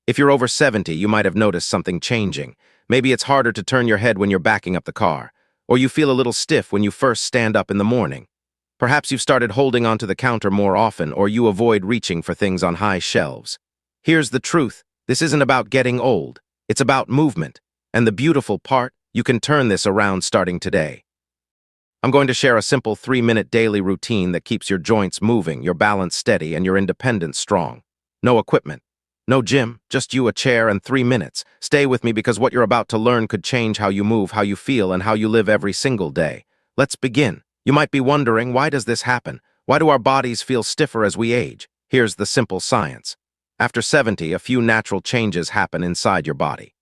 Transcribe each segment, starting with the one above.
If you're over 70, you might have noticed something changing. Maybe it's harder to turn your head when you're backing up the car, or you feel a little stiff when you first stand up in the morning. Perhaps you've started holding onto the counter more often, or you avoid reaching for things on high shelves. Here's the truth. This isn't about getting old. It's about movement. And the beautiful part, you can turn this around starting today. I'm going to share a simple 3-minute daily routine that keeps your joints moving, your balance steady, and your independence strong. No equipment. No gym, just you, a chair, and 3 minutes. Stay with me because what you're about to learn could change how you move, how you feel, and how you live every single day. Let's begin. You might be wondering, why does this happen? Why do our bodies feel stiffer as we age? Here's the simple science. After 70, a few natural changes happen inside your body.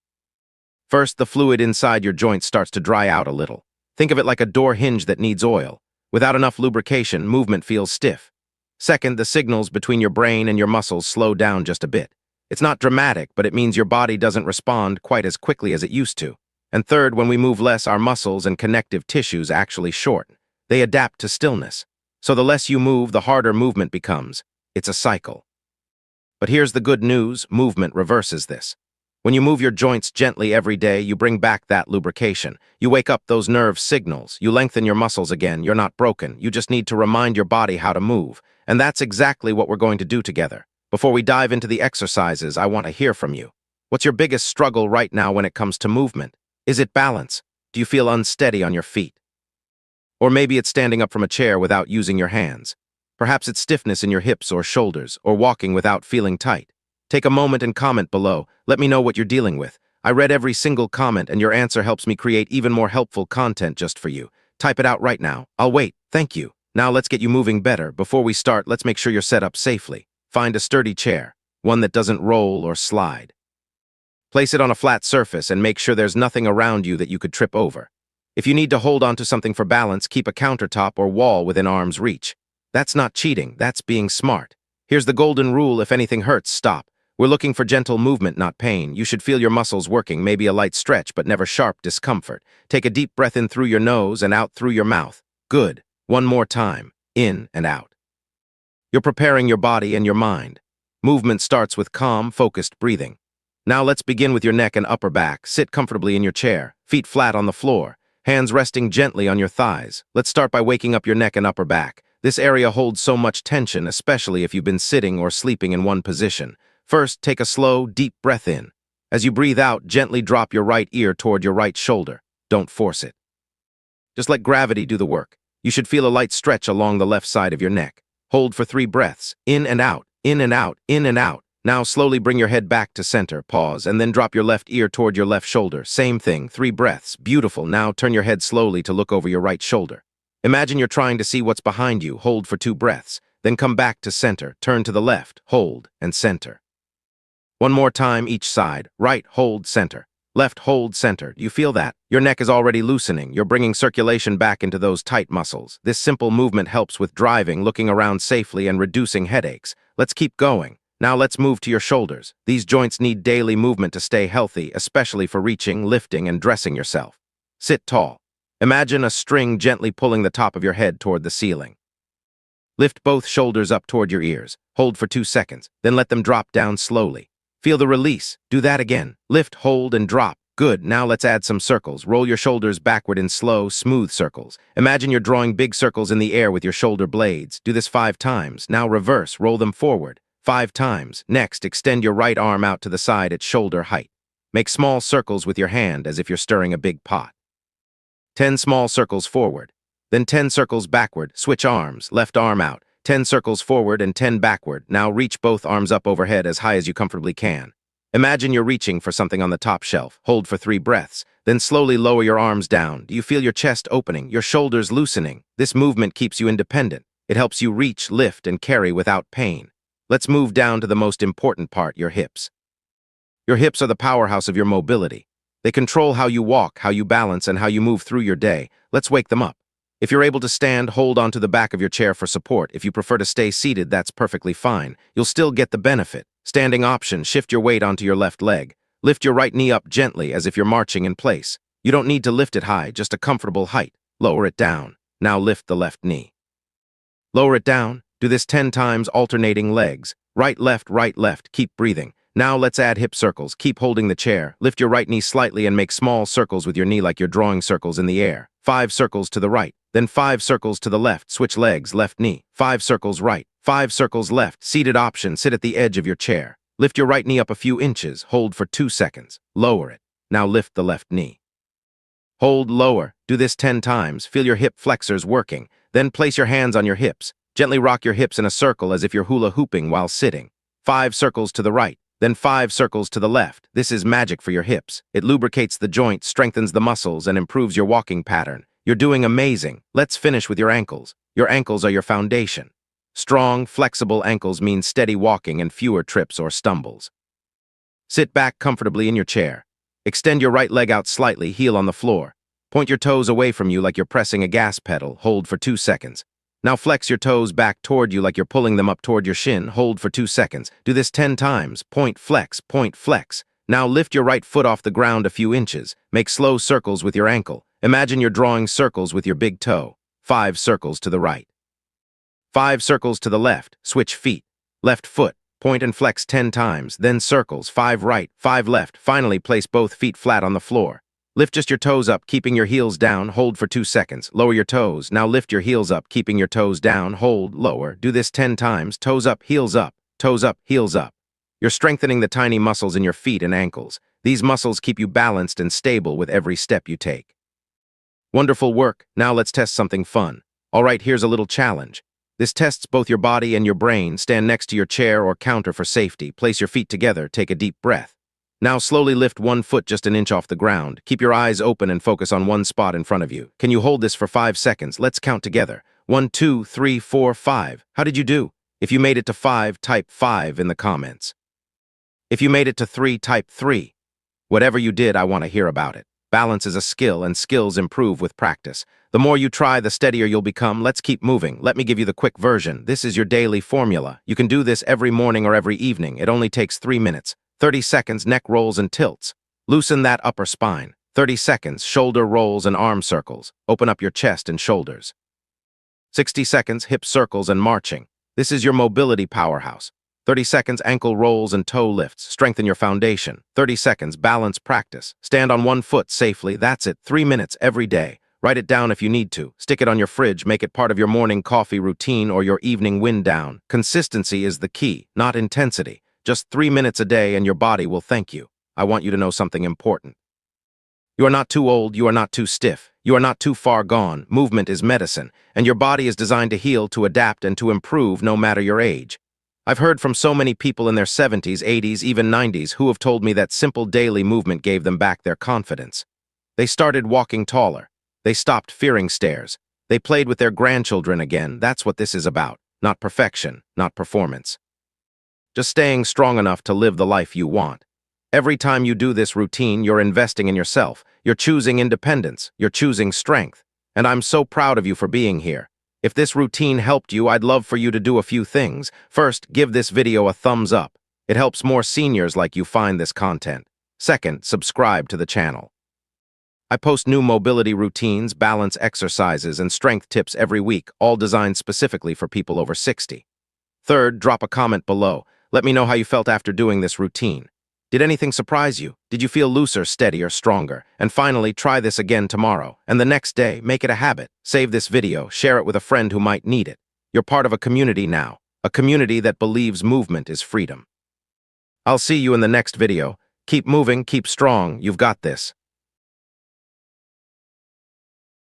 First, the fluid inside your joints starts to dry out a little. Think of it like a door hinge that needs oil. Without enough lubrication, movement feels stiff. Second, the signals between your brain and your muscles slow down just a bit. It's not dramatic, but it means your body doesn't respond quite as quickly as it used to. And third, when we move less, our muscles and connective tissues actually shorten. They adapt to stillness. So the less you move, the harder movement becomes. It's a cycle. But here's the good news, movement reverses this. When you move your joints gently every day, you bring back that lubrication. You wake up those nerve signals. You lengthen your muscles again. You're not broken. You just need to remind your body how to move. And that's exactly what we're going to do together. Before we dive into the exercises, I want to hear from you. What's your biggest struggle right now when it comes to movement? Is it balance? Do you feel unsteady on your feet? Or maybe it's standing up from a chair without using your hands. Perhaps it's stiffness in your hips or shoulders, or walking without feeling tight. Take a moment and comment below. Let me know what you're dealing with. I read every single comment, and your answer helps me create even more helpful content just for you. Type it out right now. I'll wait. Thank you. Now let's get you moving better. Before we start, let's make sure you're set up safely. Find a sturdy chair, one that doesn't roll or slide. Place it on a flat surface and make sure there's nothing around you that you could trip over. If you need to hold onto something for balance, keep a countertop or wall within arm's reach. That's not cheating, that's being smart. Here's the golden rule: if anything hurts, stop. We're looking for gentle movement, not pain. You should feel your muscles working, maybe a light stretch, but never sharp discomfort. Take a deep breath in through your nose and out through your mouth. Good. One more time. In and out. You're preparing your body and your mind. Movement starts with calm, focused breathing. Now let's begin with your neck and upper back. Sit comfortably in your chair, feet flat on the floor, hands resting gently on your thighs. Let's start by waking up your neck and upper back. This area holds so much tension, especially if you've been sitting or sleeping in one position. First, take a slow, deep breath in. As you breathe out, gently drop your right ear toward your right shoulder. Don't force it. Just let gravity do the work. You should feel a light stretch along the left side of your neck. Hold for 3 breaths. In and out, in and out, in and out. Now slowly bring your head back to center. Pause, and then drop your left ear toward your left shoulder. Same thing, 3 breaths. Beautiful. Now turn your head slowly to look over your right shoulder. Imagine you're trying to see what's behind you. Hold for 2 breaths. Then come back to center. Turn to the left. Hold and center. One more time each side. Right, hold, center. Left, hold, center. Do you feel that? Your neck is already loosening. You're bringing circulation back into those tight muscles. This simple movement helps with driving, looking around safely, and reducing headaches. Let's keep going. Now let's move to your shoulders. These joints need daily movement to stay healthy, especially for reaching, lifting, and dressing yourself. Sit tall. Imagine a string gently pulling the top of your head toward the ceiling. Lift both shoulders up toward your ears. Hold for 2 seconds, then let them drop down slowly. Feel the release. Do that again. Lift, hold, and drop. Good. Now let's add some circles. Roll your shoulders backward in slow, smooth circles. Imagine you're drawing big circles in the air with your shoulder blades. Do this 5 times. Now reverse. Roll them forward. 5 times. Next, extend your right arm out to the side at shoulder height. Make small circles with your hand as if you're stirring a big pot. 10 small circles forward. Then 10 circles backward. Switch arms. Left arm out. 10 circles forward and 10 backward. Now reach both arms up overhead as high as you comfortably can. Imagine you're reaching for something on the top shelf. Hold for 3 breaths. Then slowly lower your arms down. Do you feel your chest opening, your shoulders loosening? This movement keeps you independent. It helps you reach, lift, and carry without pain. Let's move down to the most important part, your hips. Your hips are the powerhouse of your mobility. They control how you walk, how you balance, and how you move through your day. Let's wake them up. If you're able to stand, hold onto the back of your chair for support. If you prefer to stay seated, that's perfectly fine. You'll still get the benefit. Standing option, shift your weight onto your left leg. Lift your right knee up gently as if you're marching in place. You don't need to lift it high, just a comfortable height. Lower it down. Now lift the left knee. Lower it down. Do this 10 times alternating legs. Right, left, keep breathing. Now let's add hip circles. Keep holding the chair. Lift your right knee slightly and make small circles with your knee like you're drawing circles in the air. 5 circles to the right, then 5 circles to the left. Switch legs, left knee. 5 circles right, 5 circles left. Seated option, sit at the edge of your chair. Lift your right knee up a few inches. Hold for 2 seconds. Lower it. Now lift the left knee. Hold lower. Do this 10 times. Feel your hip flexors working. Then place your hands on your hips. Gently rock your hips in a circle as if you're hula hooping while sitting. 5 circles to the right, then 5 circles to the left. This is magic for your hips. It lubricates the joint, strengthens the muscles, and improves your walking pattern. You're doing amazing. Let's finish with your ankles. Your ankles are your foundation. Strong, flexible ankles mean steady walking and fewer trips or stumbles. Sit back comfortably in your chair. Extend your right leg out slightly, heel on the floor. Point your toes away from you like you're pressing a gas pedal. Hold for 2 seconds. Now flex your toes back toward you like you're pulling them up toward your shin. Hold for 2 seconds. Do this 10 times. Point, flex, point, flex. Now lift your right foot off the ground a few inches. Make slow circles with your ankle. Imagine you're drawing circles with your big toe. 5 circles to the right. 5 circles to the left. Switch feet. Left foot. Point and flex 10 times. Then circles. 5 right, 5 left. Finally, place both feet flat on the floor. Lift just your toes up, keeping your heels down. Hold for 2 seconds. Lower your toes. Now lift your heels up, keeping your toes down. Hold, lower. Do this 10 times. Toes up, heels up. Toes up, heels up. You're strengthening the tiny muscles in your feet and ankles. These muscles keep you balanced and stable with every step you take. Wonderful work. Now let's test something fun. All right, here's a little challenge. This tests both your body and your brain. Stand next to your chair or counter for safety. Place your feet together. Take a deep breath. Now slowly lift one foot just an inch off the ground. Keep your eyes open and focus on one spot in front of you. Can you hold this for 5 seconds? Let's count together. 1, 2, 3, 4, 5. How did you do? If you made it to 5, type 5 in the comments. If you made it to 3, type 3. Whatever you did, I want to hear about it. Balance is a skill, and skills improve with practice. The more you try, the steadier you'll become. Let's keep moving. Let me give you the quick version. This is your daily formula. You can do this every morning or every evening. It only takes 3 minutes. 30 seconds, neck rolls and tilts. Loosen that upper spine. 30 seconds, shoulder rolls and arm circles. Open up your chest and shoulders. 60 seconds, hip circles and marching. This is your mobility powerhouse. 30 seconds, ankle rolls and toe lifts. Strengthen your foundation. 30 seconds, balance practice. Stand on one foot safely. That's it. 3 minutes every day. Write it down if you need to. Stick it on your fridge. Make it part of your morning coffee routine or your evening wind down. Consistency is the key, not intensity. Just 3 minutes a day and your body will thank you. I want you to know something important. You are not too old. You are not too stiff. You are not too far gone. Movement is medicine, and your body is designed to heal, to adapt, and to improve no matter your age. I've heard from so many people in their 70s, 80s, even 90s who have told me that simple daily movement gave them back their confidence. They started walking taller. They stopped fearing stairs. They played with their grandchildren again. That's what this is about. Not perfection, not performance. Just staying strong enough to live the life you want. Every time you do this routine, you're investing in yourself. You're choosing independence. You're choosing strength. And I'm so proud of you for being here. If this routine helped you, I'd love for you to do a few things. First, give this video a thumbs up. It helps more seniors like you find this content. Second, subscribe to the channel. I post new mobility routines, balance exercises, and strength tips every week, all designed specifically for people over 60. Third, drop a comment below. Let me know how you felt after doing this routine. Did anything surprise you? Did you feel looser, steadier, stronger? And finally, try this again tomorrow. And the next day, make it a habit. Save this video, share it with a friend who might need it. You're part of a community now, a community that believes movement is freedom. I'll see you in the next video. Keep moving, keep strong, you've got this.